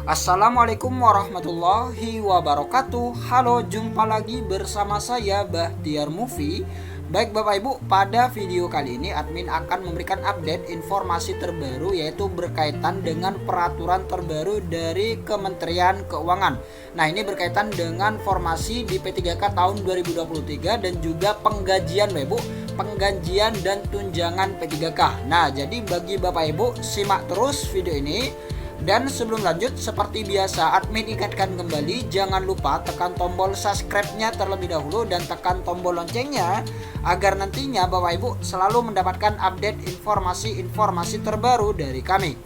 Assalamualaikum warahmatullahi wabarakatuh. Halo, jumpa lagi bersama saya Bahtiar Movie. Baik Bapak Ibu, pada video kali ini admin akan memberikan update informasi terbaru, yaitu berkaitan dengan peraturan terbaru dari Kementerian Keuangan. Nah, ini berkaitan dengan formasi di P3K tahun 2023 dan juga penggajian Bapak Ibu, penggajian dan tunjangan P3K. Nah, jadi bagi Bapak Ibu, simak terus video ini. Dan sebelum lanjut, seperti biasa admin ingatkan kembali, jangan lupa tekan tombol subscribe-nya terlebih dahulu dan tekan tombol loncengnya agar nantinya Bapak Ibu selalu mendapatkan update informasi-informasi terbaru dari kami.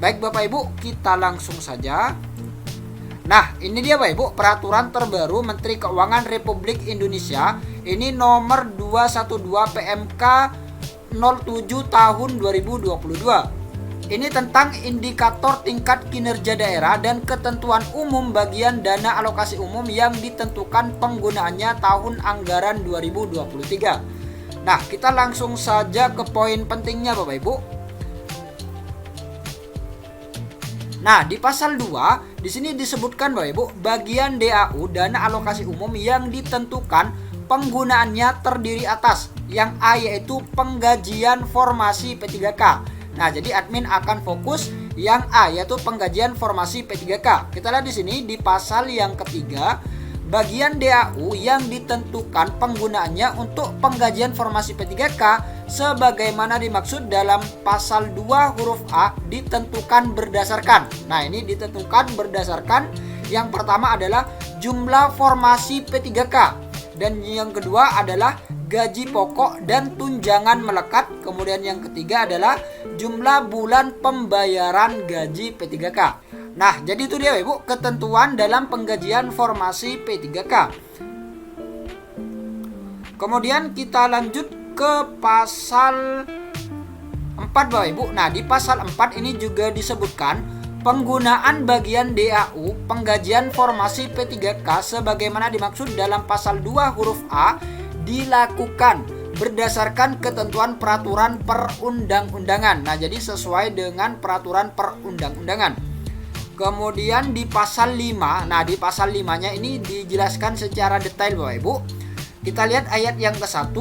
Baik Bapak Ibu, kita langsung saja. Nah, ini dia Bapak Ibu, peraturan terbaru Menteri Keuangan Republik Indonesia. Ini nomor 212 PMK 07 tahun 2022. Ini tentang indikator tingkat kinerja daerah dan ketentuan umum bagian dana alokasi umum yang ditentukan penggunaannya tahun anggaran 2023. Nah, kita langsung saja ke poin pentingnya Bapak Ibu. Nah, di pasal 2 di sini disebutkan Bapak Ibu, bagian DAU dana alokasi umum yang ditentukan penggunaannya terdiri atas yang A, yaitu penggajian formasi P3K. Nah, jadi admin akan fokus yang A, yaitu penggajian formasi P3K. Kita lihat di sini di pasal yang ketiga, bagian DAU yang ditentukan penggunaannya untuk penggajian formasi P3K sebagaimana dimaksud dalam pasal 2 huruf A ditentukan berdasarkan. Nah, ini ditentukan berdasarkan, yang pertama adalah jumlah formasi P3K dan yang kedua adalah gaji pokok dan tunjangan melekat. Kemudian yang ketiga adalah jumlah bulan pembayaran gaji P3K. Nah, jadi itu dia Ibu, ketentuan dalam penggajian formasi P3K. Kemudian kita lanjut ke pasal 4 Bapak Ibu. Nah, di pasal 4 ini juga disebutkan penggunaan bagian DAU penggajian formasi P3K sebagaimana dimaksud dalam pasal 2 huruf A dilakukan berdasarkan ketentuan peraturan perundang-undangan. Nah, jadi sesuai dengan peraturan perundang-undangan. Kemudian di pasal 5, nah di pasal 5-nya ini dijelaskan secara detail Bapak Ibu. Kita lihat ayat yang ke-1.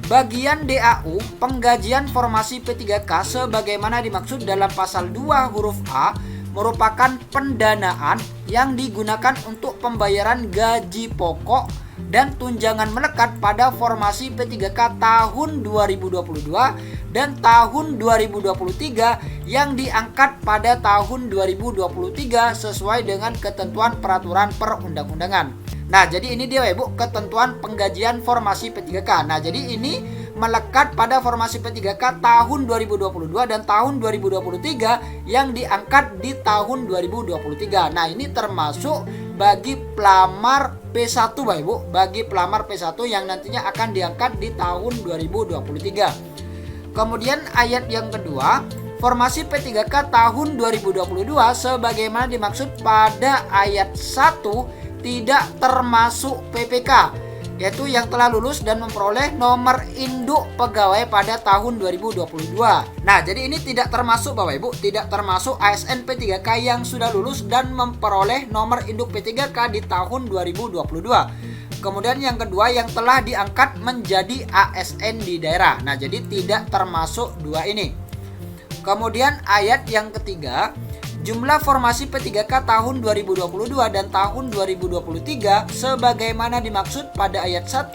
Bagian DAU penggajian formasi P3K sebagaimana dimaksud dalam pasal 2 huruf A merupakan pendanaan yang digunakan untuk pembayaran gaji pokok dan tunjangan melekat pada formasi P3K tahun 2022 dan tahun 2023 yang diangkat pada tahun 2023 sesuai dengan ketentuan peraturan perundang-undangan. Nah, jadi ini dia Ibu, ketentuan penggajian formasi P3K. Nah, jadi ini melekat pada formasi P3K tahun 2022 dan tahun 2023 yang diangkat di tahun 2023. Nah, ini termasuk bagi pelamar P1 Bapak Ibu, bagi pelamar P1 yang nantinya akan diangkat di tahun 2023. Kemudian ayat yang kedua, formasi P3K tahun 2022 sebagaimana dimaksud pada ayat 1 tidak termasuk PPK, yaitu yang telah lulus dan memperoleh nomor induk pegawai pada tahun 2022. Nah, jadi ini tidak termasuk Bapak Ibu, tidak termasuk ASN P3K yang sudah lulus dan memperoleh nomor induk P3K di tahun 2022. Kemudian yang kedua, yang telah diangkat menjadi ASN di daerah. Nah, jadi tidak termasuk dua ini. Kemudian ayat yang ketiga, jumlah formasi P3K tahun 2022 dan tahun 2023 sebagaimana dimaksud pada ayat 1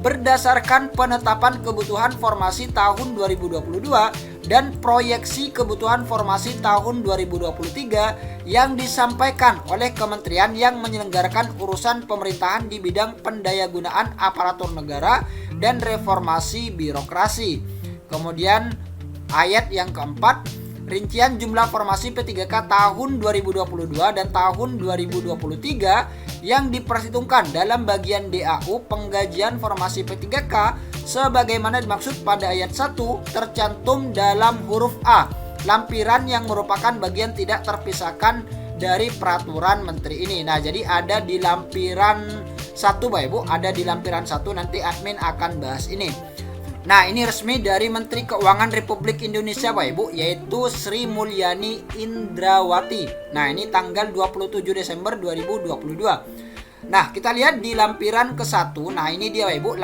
berdasarkan penetapan kebutuhan formasi tahun 2022 dan proyeksi kebutuhan formasi tahun 2023 yang disampaikan oleh kementerian yang menyelenggarakan urusan pemerintahan di bidang pendayagunaan aparatur negara dan reformasi birokrasi. Kemudian ayat yang keempat, rincian jumlah formasi P3K tahun 2022 dan tahun 2023 yang diperhitungkan dalam bagian DAU penggajian formasi P3K sebagaimana dimaksud pada ayat 1 tercantum dalam huruf A, lampiran yang merupakan bagian tidak terpisahkan dari peraturan menteri ini. Nah, jadi ada di lampiran 1 Bapak Ibu, ada di lampiran 1, nanti admin akan bahas ini. Nah, ini resmi dari Menteri Keuangan Republik Indonesia Bapak Ibu, yaitu Sri Mulyani Indrawati. Nah, ini tanggal 27 Desember 2022. Nah, kita lihat di lampiran ke-1. Nah, ini dia Bapak Ibu,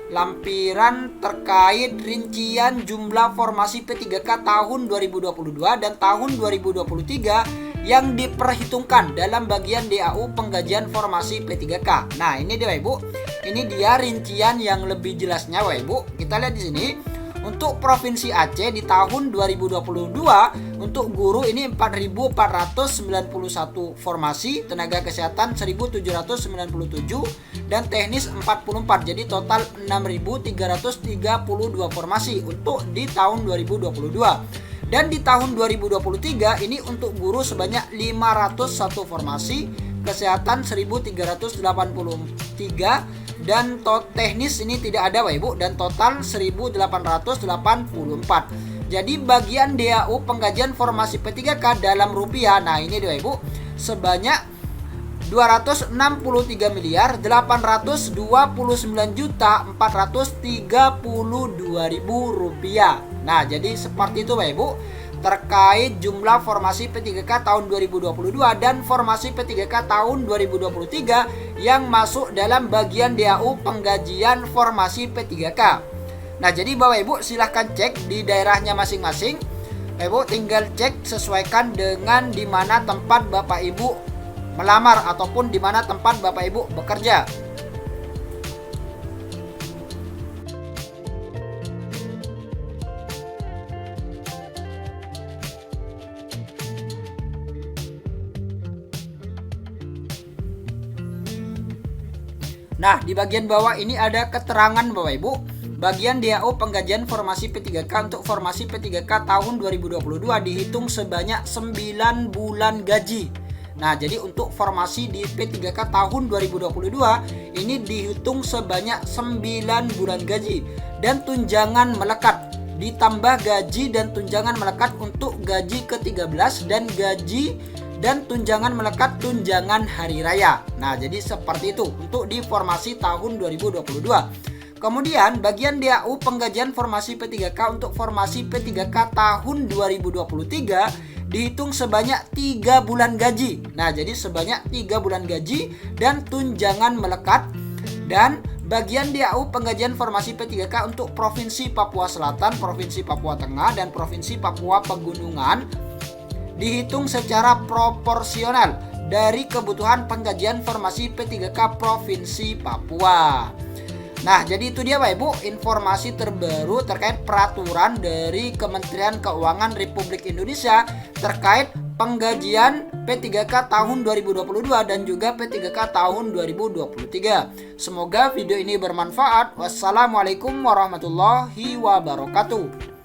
lampiran terkait rincian jumlah formasi P3K tahun 2022 dan tahun 2023 yang diperhitungkan dalam bagian DAU penggajian formasi P3K. Nah, ini dia Bapak Ibu. Ini dia rincian yang lebih jelasnya Bapak Ibu. Kita lihat di sini. Untuk Provinsi Aceh di tahun 2022 untuk guru ini 4.491 formasi, tenaga kesehatan 1.797 dan teknis 44. Jadi total 6.332 formasi untuk di tahun 2022. Dan di tahun 2023 ini untuk guru sebanyak 501 formasi, kesehatan 1.383 dan teknis ini tidak ada Bapak Ibu, dan total 1.884. Jadi bagian DAU penggajian formasi P3K dalam rupiah, nah ini Bapak Ibu, sebanyak 263.829.432.000 rupiah. Nah, jadi seperti itu Bapak Ibu terkait jumlah formasi P3K tahun 2022 dan formasi P3K tahun 2023 yang masuk dalam bagian DAU penggajian formasi P3K. Nah, jadi Bapak Ibu silahkan cek di daerahnya masing-masing. Bapak Ibu tinggal cek sesuaikan dengan di mana tempat Bapak Ibu melamar ataupun di mana tempat Bapak Ibu bekerja. Nah, di bagian bawah ini ada keterangan Bapak Ibu. Bagian DAU penggajian formasi P3K untuk formasi P3K tahun 2022 dihitung sebanyak 9 bulan gaji. Nah, jadi untuk formasi di P3K tahun 2022 ini dihitung sebanyak 9 bulan gaji dan tunjangan melekat. Ditambah gaji dan tunjangan melekat untuk gaji ke-13 dan gaji dan tunjangan melekat tunjangan hari raya. Nah, jadi seperti itu untuk di formasi tahun 2022. Kemudian bagian DAU penggajian formasi P3K untuk formasi P3K tahun 2023 dihitung sebanyak 3 bulan gaji. Nah, jadi sebanyak 3 bulan gaji dan tunjangan melekat. Dan bagian DAU penggajian formasi P3K untuk Provinsi Papua Selatan, Provinsi Papua Tengah, dan Provinsi Papua Pegunungan dihitung secara proporsional dari kebutuhan penggajian formasi P3K Provinsi Papua. Nah, jadi itu dia Bapak Ibu informasi terbaru terkait peraturan dari Kementerian Keuangan Republik Indonesia terkait penggajian P3K tahun 2022 dan juga P3K tahun 2023. Semoga video ini bermanfaat. Wassalamualaikum warahmatullahi wabarakatuh.